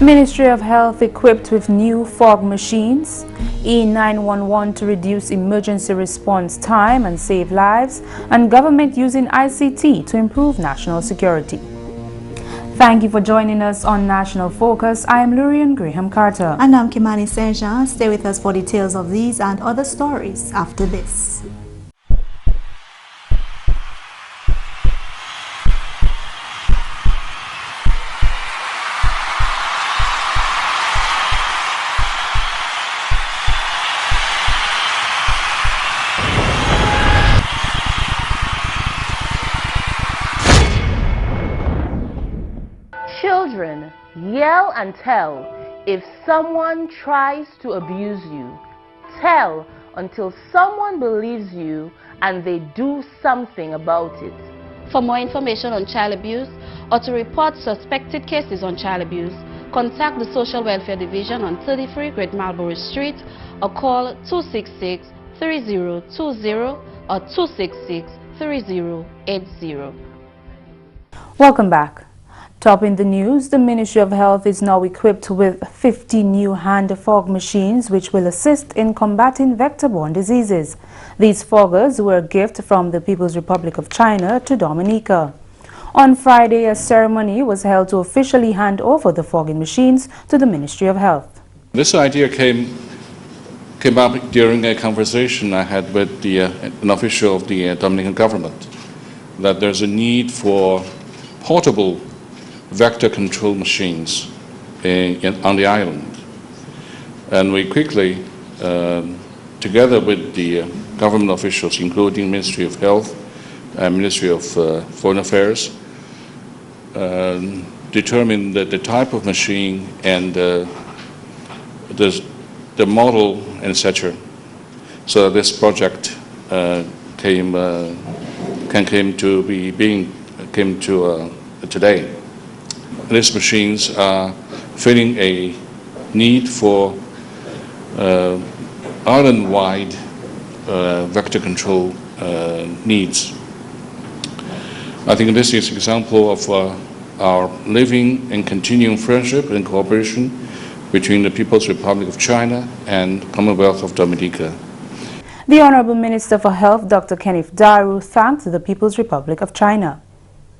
Ministry of Health equipped with new fog machines, E911 to reduce emergency response time and save lives, and government using ICT to improve national security. Thank you for joining us on National Focus. I am Lourianne-Graham Carter. And I'm Kimani St.Jean. Stay with us for details of these and other stories after this. Children, yell and tell. If someone tries to abuse you, tell until someone believes you and they do something about it. For more information on child abuse or to report suspected cases on child abuse, contact the Social Welfare Division on 33 Great Marlborough Street or call 266-3020 or 266-3080. Welcome back. Topping the news, the Ministry of Health is now equipped with 50 new hand fog machines which will assist in combating vector-borne diseases. These foggers were a gift from the People's Republic of China to Dominica. On Friday, a ceremony was held to officially hand over the fogging machines to the Ministry of Health. This idea came up during a conversation I had with an official of the Dominican government, that there's a need for portable vector control machines on the island. And we quickly, together with the government officials, including Ministry of Health and Ministry of Foreign Affairs, determined that the type of machine and the model, etc., so that this project came to today. These machines are filling a need for island-wide vector control needs. I think this is an example of our living and continuing friendship and cooperation between the People's Republic of China and Commonwealth of Dominica. The Honorable Minister for Health, Dr. Kenneth Daru, thanked the People's Republic of China.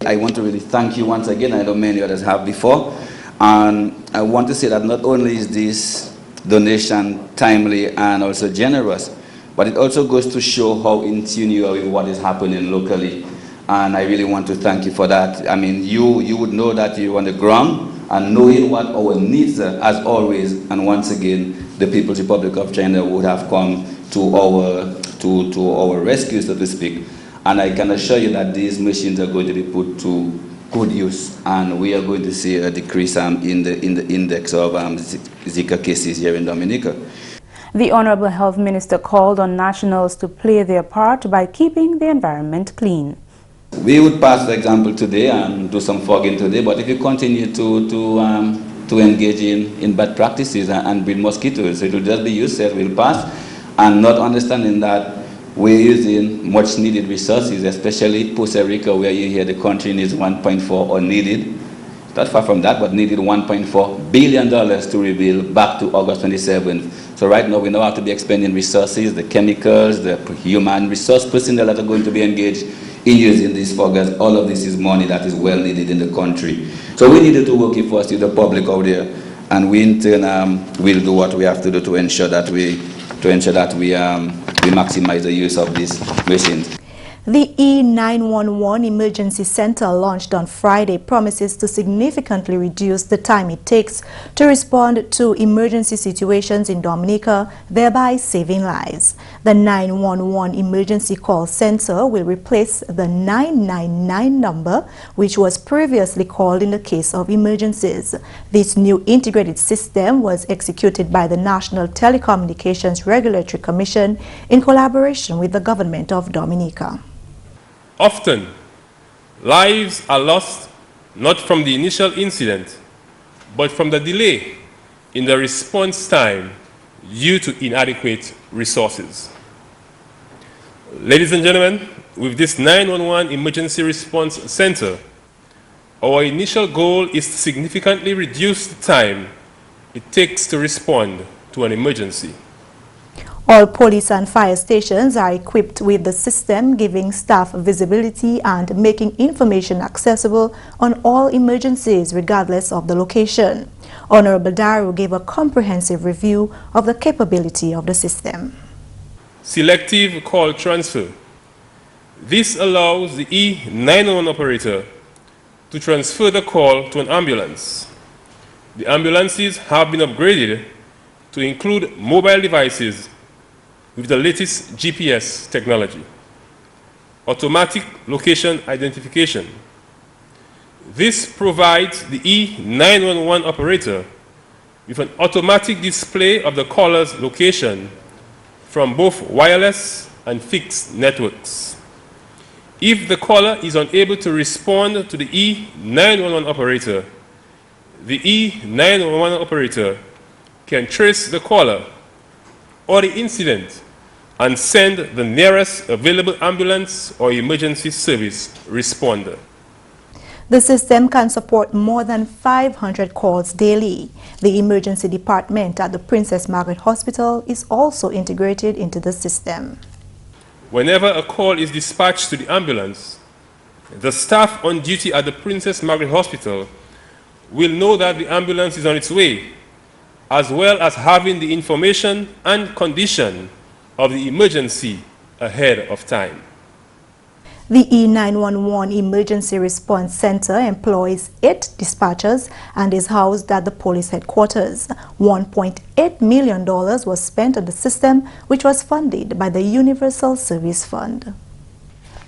I want to really thank you once again. I know many others have before. And I want to say that not only is this donation timely and also generous, but it also goes to show how in tune you are with what is happening locally. And I really want to thank you for that. I mean, you would know that you're on the ground and knowing what our needs are, as always. And once again, the People's Republic of China would have come to our rescue, so to speak. And I can assure you that these machines are going to be put to good use, and we are going to see a decrease in the index of Zika cases here in Dominica. The Honorable Health Minister called on nationals to play their part by keeping the environment clean. We would pass, for example, today and do some fogging today, but if you continue to engage in bad practices and breed mosquitoes, it will just be yourself will pass, and not understanding that we're using much needed resources, especially Puerto Rico, where you hear the country needs 1.4 or needed, not far from that, but needed $1.4 billion to rebuild back to August 27th. So right now we know how to be expending resources, the chemicals, the human resource personnel that are going to be engaged in using these foggers. All of this is money that is well needed in the country. So we needed to work first with the public out there, and we in turn will do what we have to do to ensure that we maximize the use of these machines. The E911 Emergency Center launched on Friday promises to significantly reduce the time it takes to respond to emergency situations in Dominica, thereby saving lives. The 911 Emergency Call Center will replace the 999 number, which was previously called in the case of emergencies. This new integrated system was executed by the National Telecommunications Regulatory Commission in collaboration with the government of Dominica. Often, lives are lost not from the initial incident, but from the delay in the response time due to inadequate resources. Ladies and gentlemen, with this 911 Emergency Response Center, our initial goal is to significantly reduce the time it takes to respond to an emergency. All police and fire stations are equipped with the system, giving staff visibility and making information accessible on all emergencies regardless of the location. Honorable Daru gave a comprehensive review of the capability of the system. Selective call transfer. This allows the E911 operator to transfer the call to an ambulance. The ambulances have been upgraded to include mobile devices with the latest GPS technology, automatic location identification. This provides the E911 operator with an automatic display of the caller's location from both wireless and fixed networks. If the caller is unable to respond to the E911 operator, the E911 operator can trace the caller or the incident and send the nearest available ambulance or emergency service responder. The system can support more than 500 calls daily. The emergency department at the Princess Margaret Hospital is also integrated into the system. Whenever a call is dispatched to the ambulance, the staff on duty at the Princess Margaret Hospital will know that the ambulance is on its way, as well as having the information and condition of the emergency ahead of time. The E911 Emergency Response Center employs 8 dispatchers and is housed at the police headquarters. $1.8 million was spent on the system, which was funded by the Universal Service Fund.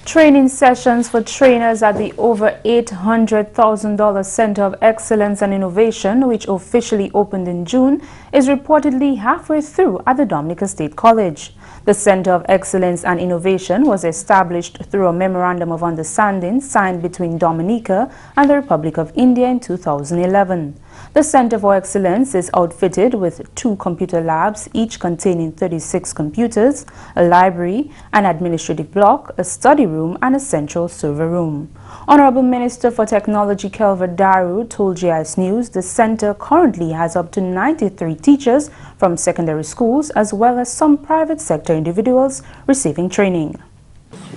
Training sessions for trainers at the over $800,000 Center of Excellence and Innovation, which officially opened in June, is reportedly halfway through at the Dominica State College. The Center of Excellence and Innovation was established through a Memorandum of Understanding signed between Dominica and the Republic of India in 2011. The Center for Excellence is outfitted with 2 computer labs, each containing 36 computers, a library, an administrative block, a study room, and a central server room. Honorable Minister for Technology Kelvin Daru told GIS News the center currently has up to 93 teachers from secondary schools as well as some private sector individuals receiving training.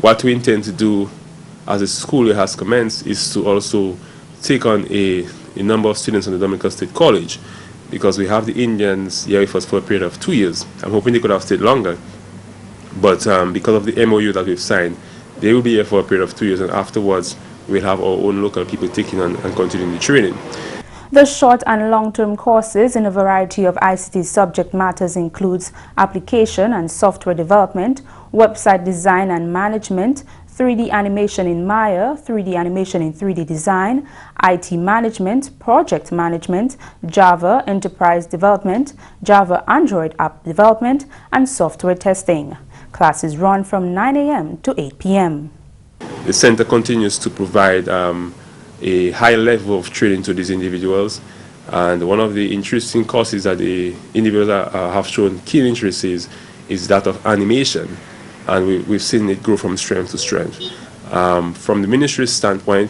What we intend to do as the school year has commenced is to also take on a number of students on the Dominica State College, because we have the Indians here with us for a period of 2 years. I'm hoping they could have stayed longer, but because of the MOU that we've signed, they will be here for a period of 2 years, and afterwards we'll have our own local people taking on and continuing the training. The short and long-term courses in a variety of ICT subject matters includes application and software development, website design and management, 3D animation in Maya, 3D animation in 3D design, IT management, project management, Java enterprise development, Java Android app development, and software testing. Classes run from 9 a.m. to 8 p.m. The center continues to provide a high level of training to these individuals, and one of the interesting courses that the individuals have shown keen interest is that of animation, and we've seen it grow from strength to strength. From the ministry's standpoint,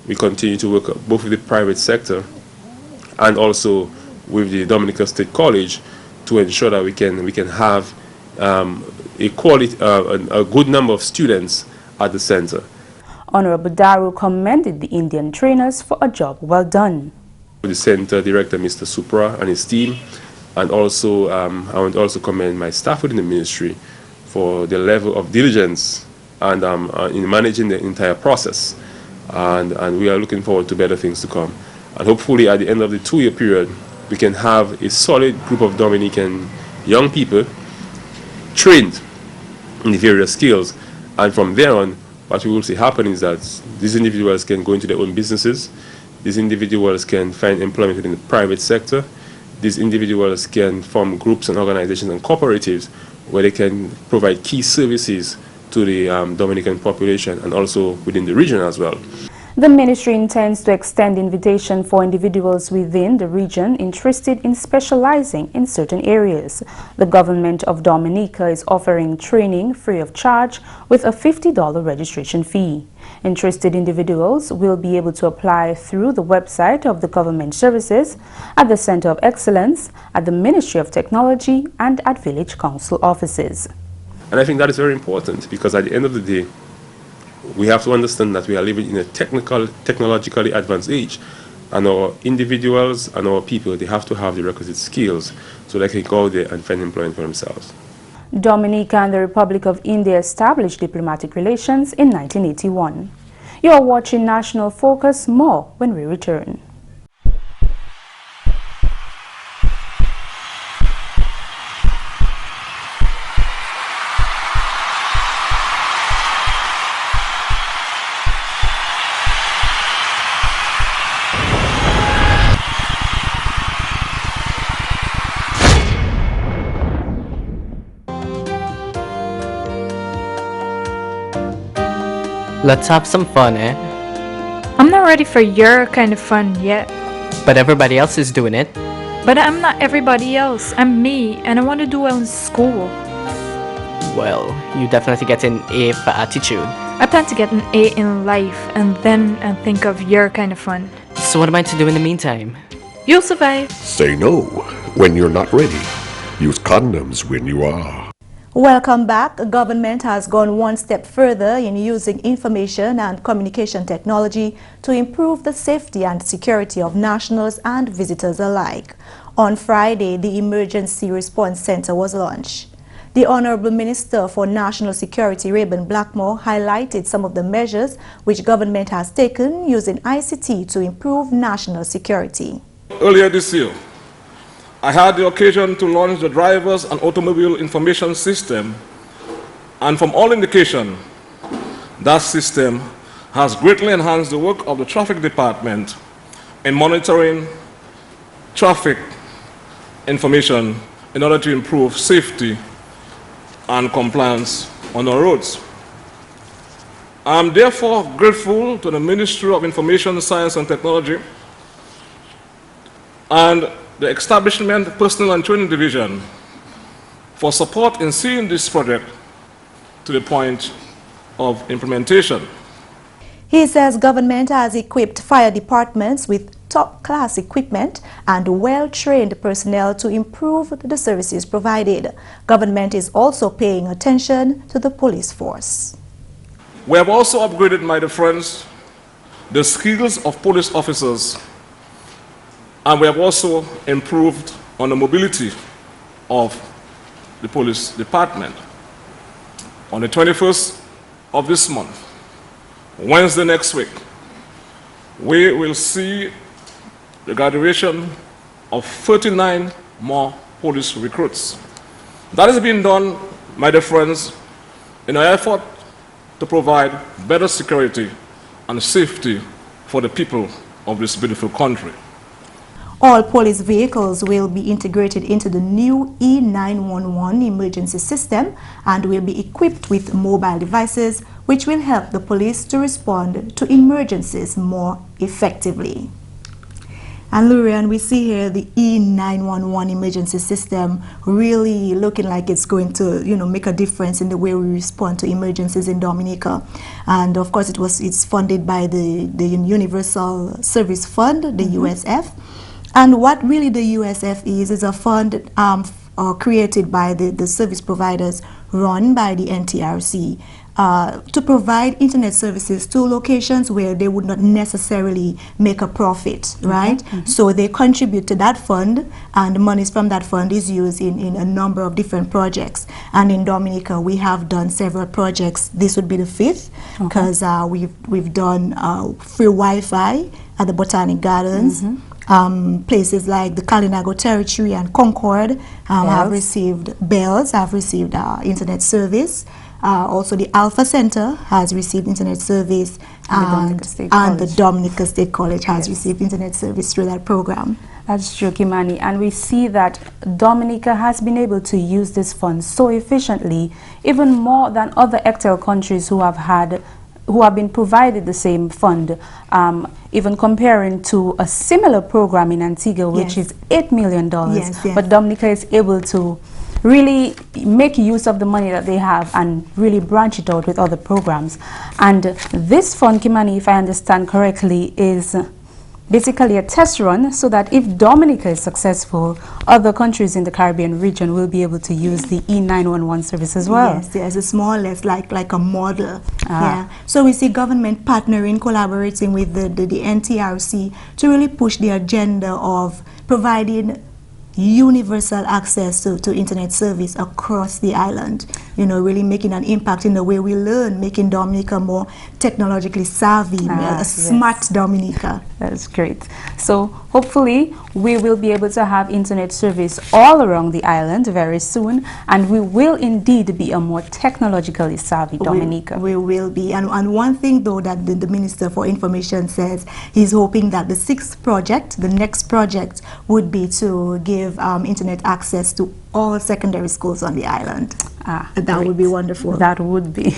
we continue to work both with the private sector and also with the Dominica State College to ensure that we can have a good number of students at the center. Honorable Daru commended the Indian trainers for a job well done. The center director, Mr. Supra, and his team, and also I want to also commend my staff within the ministry for the level of diligence and in managing the entire process, and we are looking forward to better things to come. And hopefully at the end of the 2-year period, we can have a solid group of Dominican young people trained in the various skills, and from there on, what we will see happen is that these individuals can go into their own businesses, these individuals can find employment within the private sector, these individuals can form groups and organizations and cooperatives where they can provide key services to the Dominican population and also within the region as well. The ministry intends to extend invitation for individuals within the region interested in specializing in certain areas. The government of Dominica is offering training free of charge with a $50 registration fee. Interested individuals will be able to apply through the website of the government services, at the Center of Excellence, at the Ministry of Technology, and at Village Council offices. And I think that is very important because at the end of the day, we have to understand that we are living in a technologically advanced age, and our individuals and our people, they have to have the requisite skills so they can go out there and find employment for themselves. Dominica and the Republic of India established diplomatic relations in 1981. You are watching National Focus. More when we return. Let's have some fun, eh? I'm not ready for your kind of fun yet. But everybody else is doing it. But I'm not everybody else. I'm me, and I want to do well in school. Well, you definitely get an A for attitude. I plan to get an A in life, and then I'll think of your kind of fun. So what am I to do in the meantime? You'll survive. Say no when you're not ready. Use condoms when you are. Welcome back. The government has gone one step further in using information and communication technology to improve the safety and security of nationals and visitors alike. On Friday, the Emergency Response Center was launched. The Honorable Minister for National Security, Rayburn Blackmore, highlighted some of the measures which government has taken using ICT to improve national security. Earlier this year, I had the occasion to launch the Drivers and Automobile Information System, and from all indication, that system has greatly enhanced the work of the Traffic Department in monitoring traffic information in order to improve safety and compliance on our roads. I am therefore grateful to the Ministry of Information, Science and Technology and the Establishment Personnel and Training Division for support in seeing this project to the point of implementation. He says government has equipped fire departments with top-class equipment and well-trained personnel to improve the services provided. Government is also paying attention to the police force. We have also upgraded, my dear friends, the skills of police officers, and we have also improved on the mobility of the police department. On the 21st of this month, Wednesday next week, we will see the graduation of 39 more police recruits. That is being done, my dear friends, in an effort to provide better security and safety for the people of this beautiful country. All police vehicles will be integrated into the new E911 emergency system and will be equipped with mobile devices which will help the police to respond to emergencies more effectively. And Lourianne, we see here the E911 emergency system really looking like it's going to, make a difference in the way we respond to emergencies in Dominica. And of course, it's funded by the Universal Service Fund, the USF. And what really the USF is a fund created by the service providers run by the NTRC to provide internet services to locations where they would not necessarily make a profit, right? So they contribute to that fund, and the monies from that fund is used in a number of different projects. And in Dominica, we have done several projects. This would be the 5th, because we've done free Wi-Fi at the Botanic Gardens. Places like the Kalinago Territory and Concord have received bells, have received internet service. Also, the Alpha Center has received internet service, and the Dominica State College has received internet service through that program. That's true, Kimani. And we see that Dominica has been able to use this fund so efficiently, even more than other ECTEL countries who have had who have been provided the same fund, even comparing to a similar program in Antigua, which is $8 million. But Dominica is able to really make use of the money that they have and really branch it out with other programs. And this fund, Kimani, if I understand correctly, is basically a test run so that if Dominica is successful, other countries in the Caribbean region will be able to use the E911 service as well. Yes, it's more or less like a model. Yeah. So we see government partnering, collaborating with the NTRC to really push the agenda of providing universal access to internet service across the island, you know, really making an impact in the way we learn, making Dominica more technologically savvy, a smart Dominica. That's great. So hopefully we will be able to have internet service all around the island very soon, and we will indeed be a more technologically savvy Dominica. We will be. And one thing though that the Minister for Information says, he's hoping that the next project would be to give internet access to all secondary schools on the island. That would be wonderful. That would be.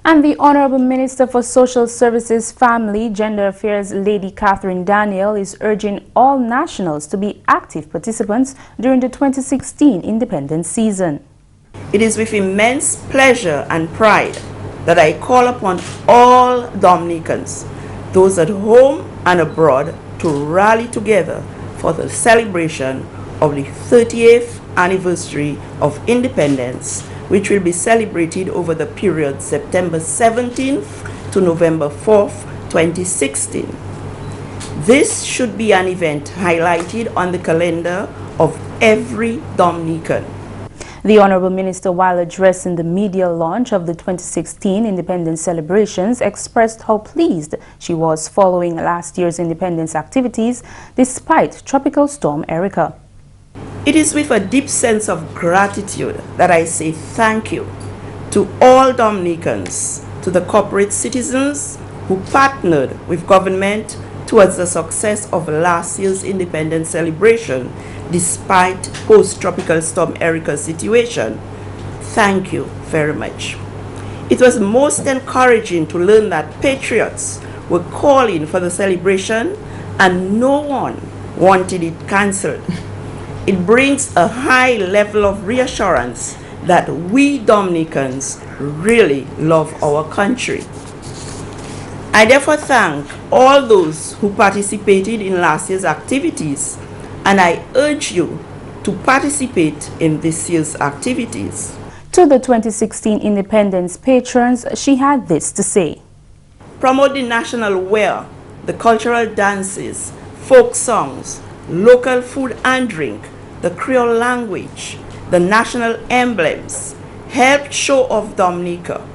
And the Honorable Minister for Social Services, Family, Gender Affairs, Lady Catherine Daniel, is urging all nationals to be active participants during the 2016 independence season. It is with immense pleasure and pride that I call upon all Dominicans, those at home and abroad, to rally together for the celebration of the 30th anniversary of independence, which will be celebrated over the period September 17th to November 4th, 2016. This should be an event highlighted on the calendar of every Dominican. The Honorable Minister, while addressing the media launch of the 2016 independence celebrations, expressed how pleased she was following last year's independence activities despite Tropical Storm Erica. It is with a deep sense of gratitude that I say thank you to all Dominicans, to the corporate citizens who partnered with government towards the success of last year's independence celebration despite post-Tropical Storm Erica's situation. Thank you very much. It was most encouraging to learn that patriots were calling for the celebration and no one wanted it cancelled. It brings a high level of reassurance that we Dominicans really love our country. I therefore thank all those who participated in last year's activities, and I urge you to participate in this year's activities. To the 2016 independence patrons, she had this to say. Promote the national wear, the cultural dances, folk songs, local food and drink, the Creole language, the national emblems. Help show off Dominica.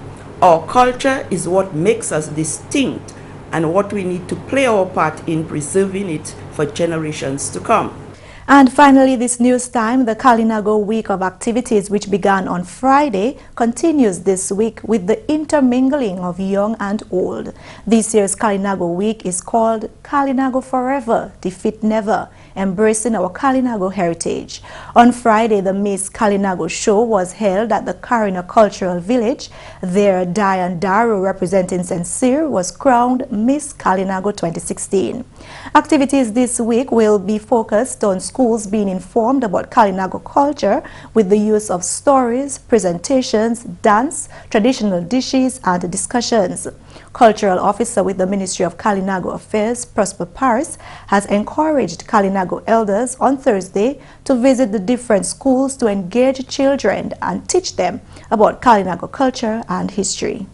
Our culture is what makes us distinct and what we need to play our part in preserving it for generations to come. And finally, this news time, the Kalinago Week of Activities, which began on Friday, continues this week with the intermingling of young and old. This year's Kalinago Week is called Kalinago Forever, Defeat Never, embracing our Kalinago heritage. On Friday, the Miss Kalinago show was held at the Karina Cultural Village. There, Diane Darrow, representing St. Cyr, was crowned Miss Kalinago 2016. Activities this week will be focused on schools being informed about Kalinago culture with the use of stories, presentations, dance, traditional dishes, and discussions. Cultural Officer with the Ministry of Kalinago Affairs, Prosper Paris, has encouraged Kalinago elders on Thursday to visit the different schools to engage children and teach them about Kalinago culture and history.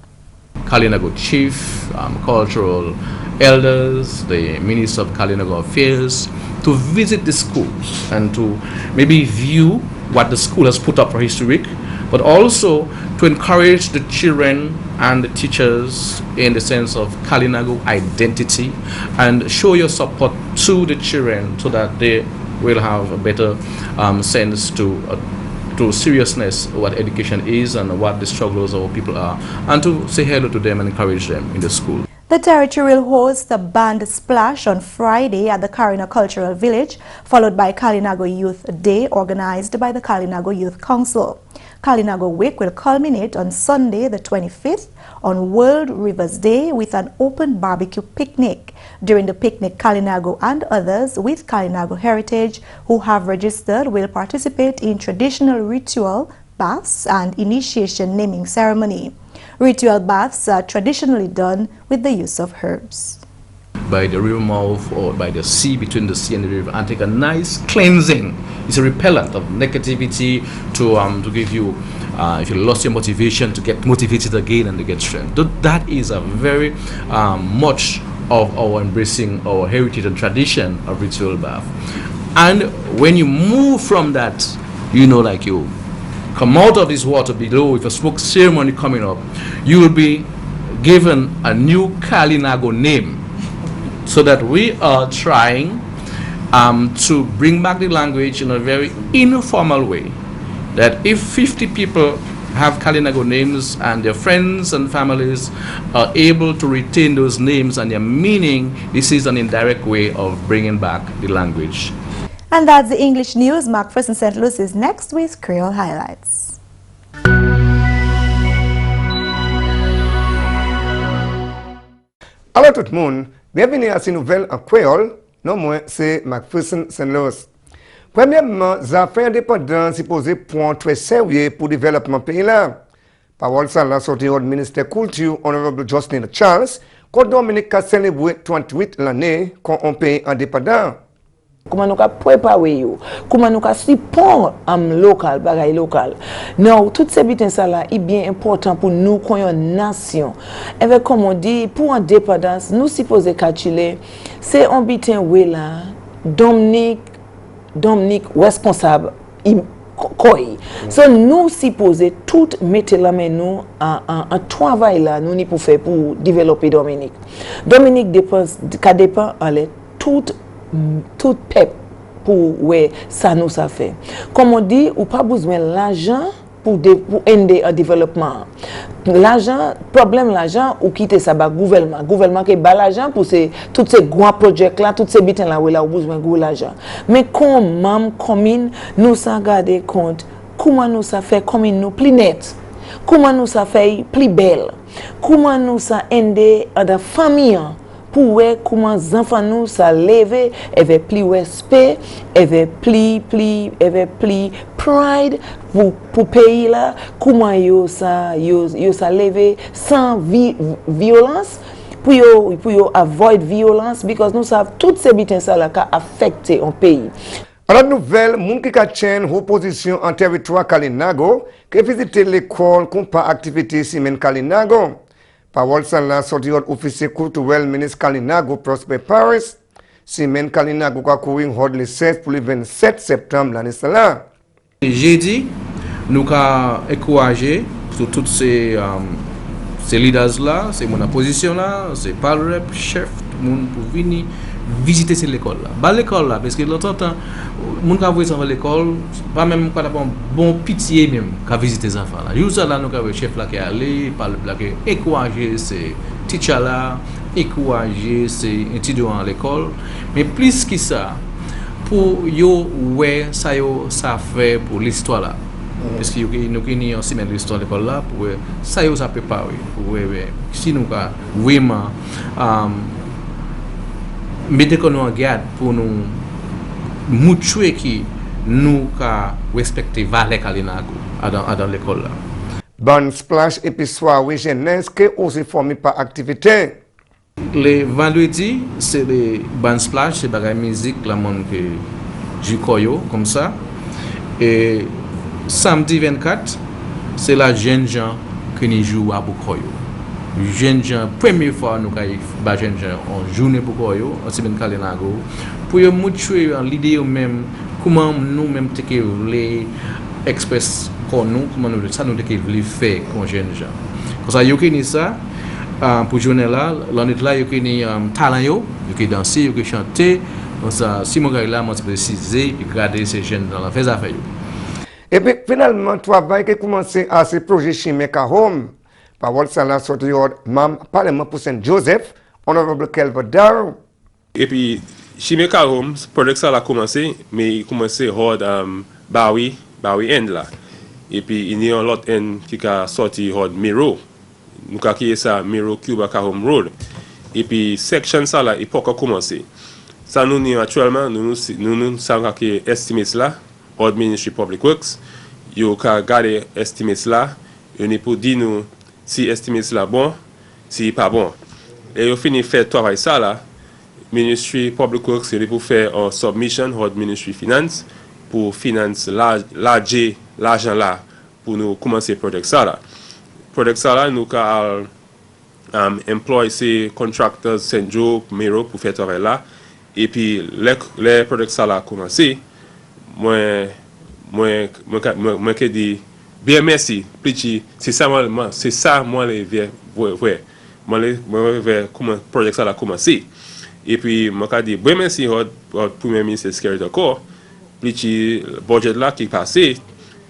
Kalinago Chief, cultural elders, the Minister of Kalinago Affairs, to visit the schools and to maybe view what the school has put up for History Week, but also to encourage the children and the teachers in the sense of Kalinago identity and show your support to the children so that they will have a better sense to seriousness what education is and what the struggles of our people are, and to say hello to them and encourage them in the school. The territory will host a band splash on Friday at the Carina Cultural Village, followed by Kalinago Youth Day organized by the Kalinago Youth Council. Kalinago Week will culminate on Sunday the 25th on World Rivers Day with an open barbecue picnic. During the picnic, Kalinago and others with Kalinago heritage who have registered will participate in traditional ritual baths and initiation naming ceremony. Ritual baths are traditionally done with the use of herbs. By the river mouth or by the sea, between the sea and the river, and take a nice cleansing. It's a repellent of negativity to give you, if you lost your motivation, to get motivated again and to get strength. That is a very much of our embracing our heritage and tradition of ritual bath. And when you move from that, you know, like you come out of this water below with a smoke ceremony coming up, you will be given a new Kalinago name. So that we are trying to bring back the language in a very informal way. That if 50 people have Kalinago names and their friends and families are able to retain those names and their meaning, this is an indirect way of bringing back the language. And that's the English news. McPherson St.Luce is next with Creole highlights. Allô tout le monde, bienvenue à ces nouvelles en créole. Non, moi, c'est McPherson St.Luce. Premièrement, les affaires indépendantes sont posées point très sérieux pour le développement pays là. Parole ça la sortie du ministère Culture, Honorable Jocelyn Charles, quand Dominique a célébré 38 l'année quand on pays indépendant. Comment nous préparer, comment nous support local, bagay local. Non, toutes ces bitins ça là est bien important pour nous comme une nation. Et comme on dit, pour indépendance, nous supposons calculer, c'est un bitin ouais là, Dominique responsable. So nous supposons tout mettre la main nous en travail là nous ni pour faire pour développer Dominique. Dominique dépend en tout peuple pour ça nous ça fait. Comme on dit, ou pas besoin l'argent pour aider un développement. L'argent, problème l'argent ou quitter ça ba gouvernement qui bat l'argent pour tous ces grands projets là, toutes ces bitins là où là besoin de l'argent. Mais comme commune nous ça garder compte comment nous ça fait commune nous plus net. Comment nous ça fait plus belle. Comment nous ça aider la famille pour voir comment les enfants nous ça lever avec plus respect, avec plus pride pour pays là, comment yo ça lever sans violence pour yo avoid violence because nous savons toutes ces bitins ça là qui affecter un pays. Alors nouvelle, moun qui tient opposition en territoire Kalinago, qui visite l'école comme pas activité semaine Kalinago. Parole ça la sortie officier culturel ministre Kalinago Prosper Paris. Semaine Kalinago a couru le 16 pour le 27 septembre l'année là. J'ai dit nous avons encouragé sur tous ces leaders là, c'est mon position là, c'est pas le rep chef moun pour venir visiter cette école là. Bah l'école là parce que l'autre temps moun ka voyer dans l'école, pas même pas bon pitié même ka visiter les enfants là. Yo ça là nous avons chef là qui aller parler là qui encourager ces teacher là, encourager ces étudiants à l'école, mais plus que ça pour yo ouais ça fait pour l'histoire là. Parce que nous avons aussi même l'histoire de l'école là pour ça ça préparer pour si nous vraiment mettre nous en garde pour nous montrer que nous respecter valeur Kalinago dans l'école là. Bon splash et puis soirée jeunesse qui aussi formé par activité. Les vendredis c'est les band splash, c'est bagay musique la monde que du koyo comme ça et samedi 24 c'est la jeune gens qui nous joue à Bukoyo. Jeune gens première fois nous ba jeune gens en journée Bukoyo en semaine Kalinago pour montrer l'idée même comment nous même les express pour nous comment nous ça nous devons faire comme jeunes gens. Comme ça yo kini ça pour journée là l'année là yo kini talent yo qui danser yo qui chanter comme ça si mon gars là moi c'est préciser et garder ces jeunes dans la faire affaire. Et puis finalement, le travail qui a commencé à ce projet chimique à Rome, par ça la sortie du Parlement pour Saint-Joseph, Honorable Kelvadar. Et puis, chimie Carom, projet ça a commencé, mais il commençait hors Bawi End là. Et puis, il y a un autre end qui a sorti hors Miro. Nous avons créé ça, Miro Cuba Carom Road. Et puis, section ça là, il n'a pas commencé. Ça nous dit actuellement, nous savons que estimates là, hors Ministry Public Works, il y a gardé estimates là, il pour dire nous si estimates là bon, si pas bon. Et il finit faire travail ça là. Ministry Public Works, c'est pour faire un submission au Ministry Finance pour financer l'argent là pour nous commencer le projet ça là. Projet ça là, nous avons employé ces contractors St.Jean, Miro pour faire travail là. Et puis, les projets ça là commencé, moi dis bien merci. C'est ça moi les ouais. Moi comment projet ça là commencé. Et puis, je dis, bon, merci au Premier ministre Security Corps. Puis, le budget là qui est passé,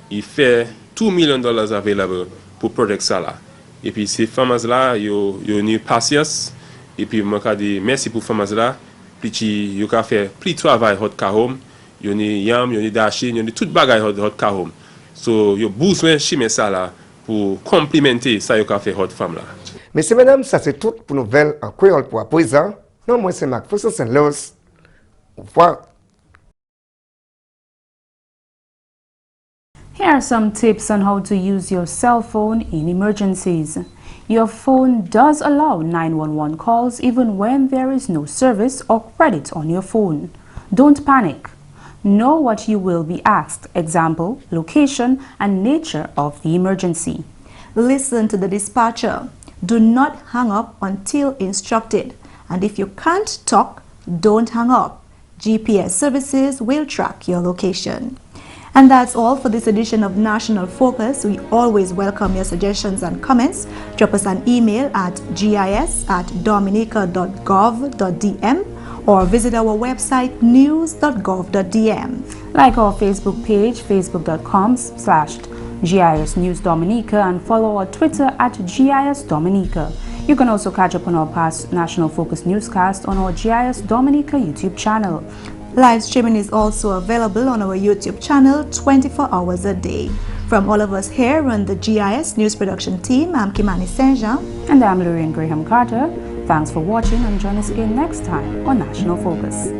il fait $2 million available pour le projet ça là. Et puis, ces femmes là, ils ont une patience. Et puis, je dis, merci pour les femmes là. Puis, ils ont fait plus de travail au Kahom. Ils ont yam, ils ont dashi, ils ont tout bagage au Kahom. So, ils ont besoin de chimer ça là pour complémenter ça qu'ils ont fait aux femmes là. Messieurs, mesdames, ça c'est tout pour nouvelles en créole pour à présent. Non, moi c'est McPherson St.Luce. Au revoir. Here are some tips on how to use your cell phone in emergencies. Your phone does allow 911 calls even when there is no service or credit on your phone. Don't panic. Know what you will be asked, example, location, and nature of the emergency. Listen to the dispatcher. Do not hang up until instructed. And if you can't talk, don't hang up. GPS services will track your location. And that's all for this edition of National Focus. We always welcome your suggestions and comments. Drop us an email at gis@dominica.gov.dm or visit our website news.gov.dm. Like our Facebook page, facebook.com/GIS News Dominica, and follow our Twitter at GIS Dominica. You can also catch up on our past National Focus newscast on our GIS Dominica YouTube channel. Live streaming is also available on our YouTube channel 24 hours a day. From all of us here on the GIS News Production Team, I'm Kimani St.Jean. And I'm Lourianne-Graham Carter. Thanks for watching, and join us again next time on National Focus.